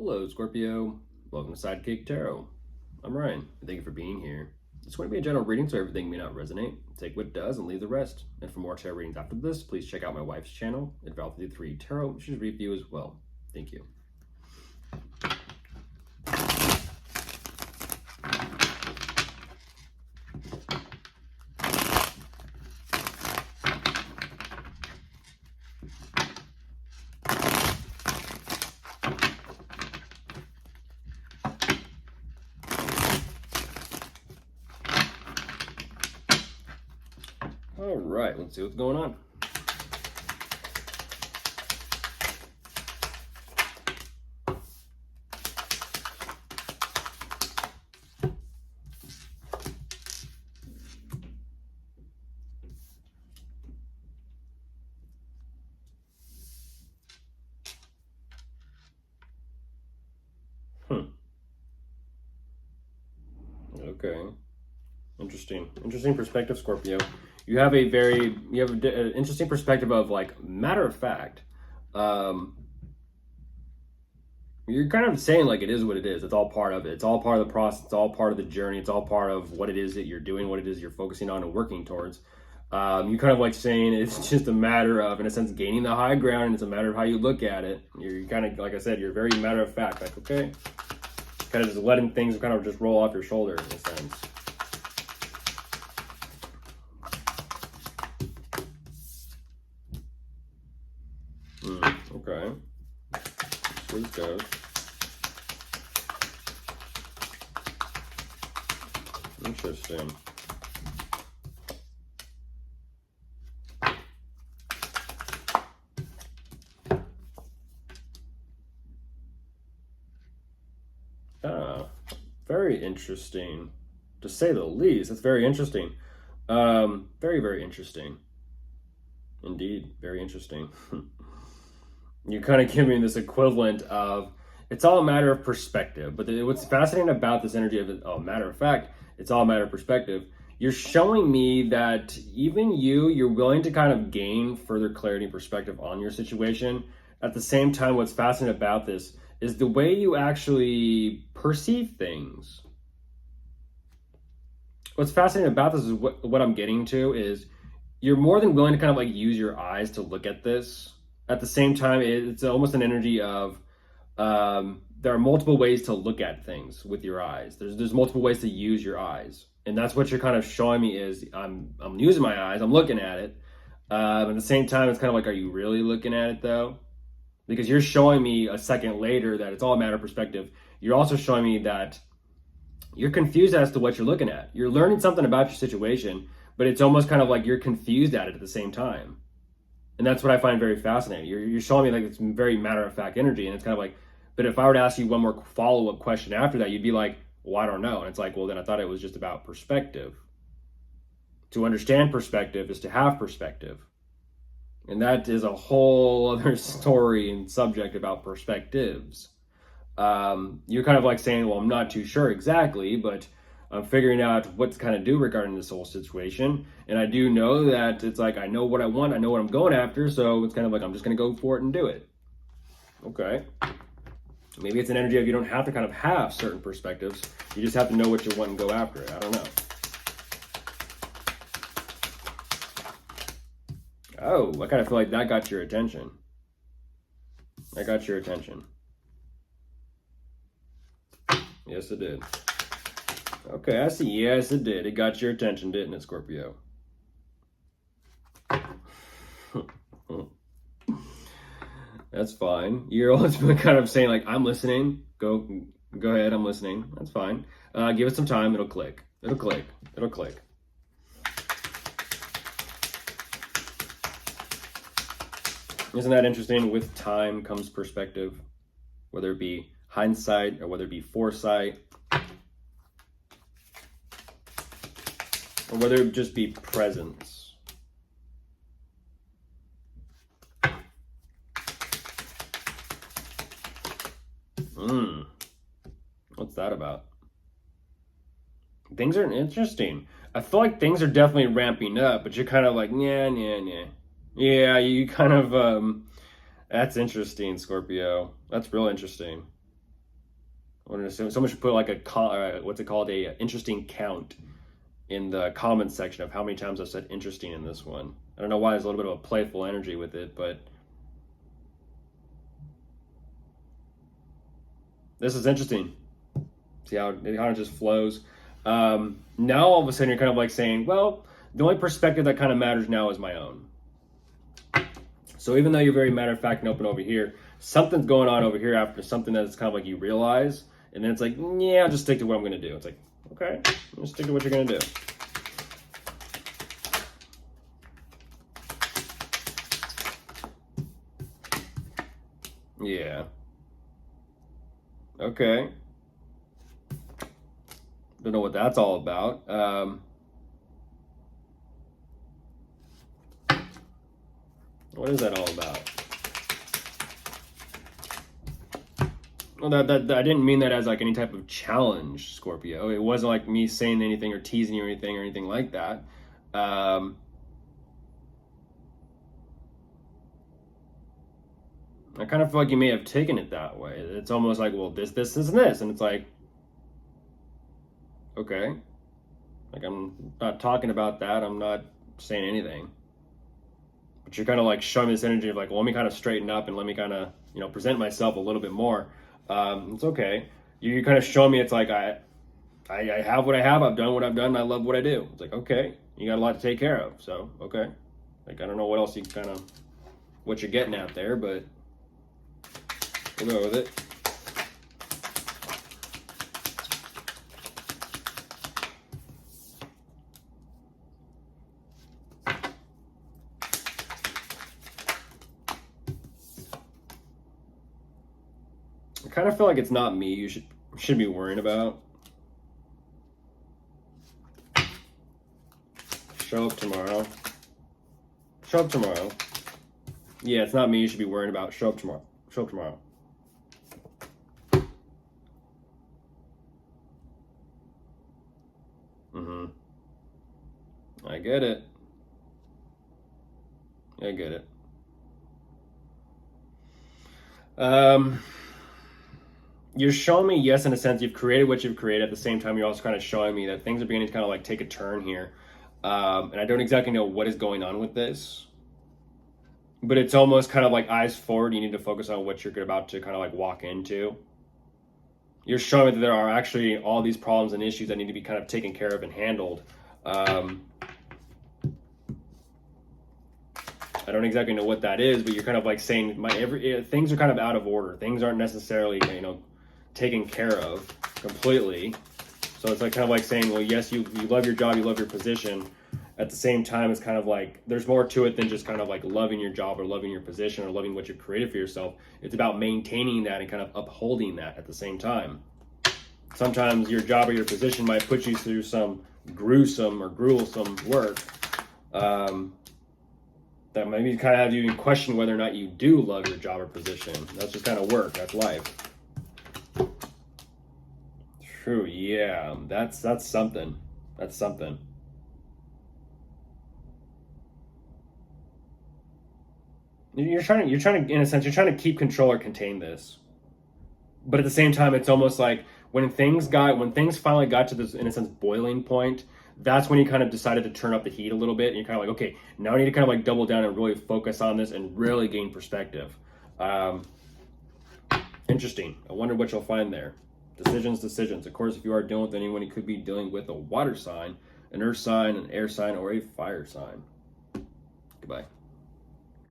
Hello, Scorpio. Welcome to Sidekick Tarot. I'm Ryan, and thank you for being here. It's going to be a general reading, so everything may not resonate. Take what does and leave the rest. And for more tarot readings after this, please check out my wife's channel, Advalthy3 Tarot. She's review as well. Thank you. All right, let's see what's going on. Okay. Interesting perspective, Scorpio. You have an interesting perspective of, like, matter of fact. You're kind of saying, like, it is what it is. It's all part of it. It's all part of the process. It's all part of the journey. It's all part of what it is that you're doing, what it is you're focusing on and working towards. You're kind of like saying it's just a matter of, in a sense, gaining the high ground, and it's a matter of how you look at it. You're kind of, like I said, you're very matter of fact. Like, okay, kind of just letting things kind of just roll off your shoulders in a sense. Okay. Here it goes. Interesting. Very interesting, to say the least. That's very interesting. Very interesting. Indeed, very interesting. You kind of give me this equivalent of, it's all a matter of perspective. But what's fascinating about this energy of, oh, matter of fact, it's all a matter of perspective. You're showing me that even you're willing to kind of gain further clarity and perspective on your situation. At the same time, what's fascinating about this is the way you actually perceive things. What's fascinating about this is what I'm getting to is you're more than willing to kind of like use your eyes to look at this. At the same time, it's almost an energy of there are multiple ways to look at things with your eyes. There's multiple ways to use your eyes, and that's what you're kind of showing me is I'm using my eyes, I'm looking at it. At the same time, it's kind of like, are you really looking at it though? Because you're showing me a second later that it's all a matter of perspective. You're also showing me that you're confused as to what you're looking at. You're learning something about your situation, but it's almost kind of like you're confused at it at the same time. And that's what I find very fascinating. You're showing me like it's very matter-of-fact energy, and it's kind of like, but if I were to ask you one more follow-up question after that, you'd be like, well, I don't know. And it's like, well, then I thought it was just about perspective. To understand perspective is to have perspective. And that is a whole other story and subject about perspectives. You're kind of like saying, well, I'm not too sure exactly, but I'm figuring out what to kind of do regarding this whole situation. And I do know that it's like, I know what I want, I know what I'm going after, so it's kind of like, I'm just going to go for it and do it. Okay. Maybe it's an energy of you don't have to kind of have certain perspectives. You just have to know what you want and go after it. I don't know. Oh, I kind of feel like that got your attention. I got your attention. Yes, it did. Okay, I see. Yes, it did. It got your attention, didn't it, Scorpio? That's fine. You're always kind of saying, like, I'm listening. Go ahead, I'm listening. That's fine. Give it some time. It'll click. It'll click. It'll click. Isn't that interesting? With time comes perspective, whether it be hindsight or whether it be foresight, or whether it just be presence. What's that about? Things are interesting. I feel like things are definitely ramping up, but you're kind of like, yeah. Yeah, you kind of, that's interesting, Scorpio. That's real interesting. Someone should put like what's it called, a interesting count in the comments section of how many times I've said interesting in this one. I don't know why there's a little bit of a playful energy with it, but this is interesting. See how it kind of just flows. Now all of a sudden you're kind of like saying, well, the only perspective that kind of matters now is my own. So even though you're very matter of fact and open over here, something's going on over here after something that's kind of like you realize, and then it's like, yeah, I'll just stick to what I'm going to do. It's like, okay, just stick to what you're going to do. Yeah. Okay. Don't know what that's all about. What is that all about? Well, that I didn't mean that as like any type of challenge, Scorpio. It wasn't like me saying anything or teasing you or anything like that. I kind of feel like you may have taken it that way. It's almost like, well, this, and this, and it's like, okay, like I'm not talking about that. I'm not saying anything. But you're kind of like showing me this energy of like, well, let me kind of straighten up and let me kind of, present myself a little bit more. It's okay. You're kind of showing me it's like I have what I have. I've done what I've done. And I love what I do. It's like, okay, you got a lot to take care of. So, okay. Like, I don't know what else what you're getting at there, but we'll go with it. I kind of feel like it's not me you should be worrying about. Show up tomorrow. Show up tomorrow. Yeah, it's not me you should be worrying about. Show up tomorrow. Show up tomorrow. I get it. I get it. You're showing me, yes, in a sense, you've created what you've created. At the same time, you're also kind of showing me that things are beginning to kind of like take a turn here. And I don't exactly know what is going on with this, but it's almost kind of like eyes forward. You need to focus on what you're about to kind of like walk into. You're showing me that there are actually all these problems and issues that need to be kind of taken care of and handled. I don't exactly know what that is, but you're kind of like saying things are kind of out of order. Things aren't necessarily, taken care of completely. So it's like kind of like saying, well, yes, you love your job, you love your position. At the same time, it's kind of like there's more to it than just kind of like loving your job or loving your position or loving what you've created for yourself. It's about maintaining that and kind of upholding that at the same time. Sometimes your job or your position might put you through some gruesome or gruesome work that maybe kind of have you even question whether or not you do love your job or position. That's just kind of work. That's life. True. Yeah, that's something. That's something. You're trying to, in a sense, you're trying to keep control or contain this, but at the same time, it's almost like when things finally got to this, in a sense, boiling point. That's when you kind of decided to turn up the heat a little bit, and you're kind of like, okay, now I need to kind of like double down and really focus on this and really gain perspective. Interesting. I wonder what you'll find there. Decisions. Of course, if you are dealing with anyone, you could be dealing with a water sign, an earth sign, an air sign, or a fire sign. Goodbye.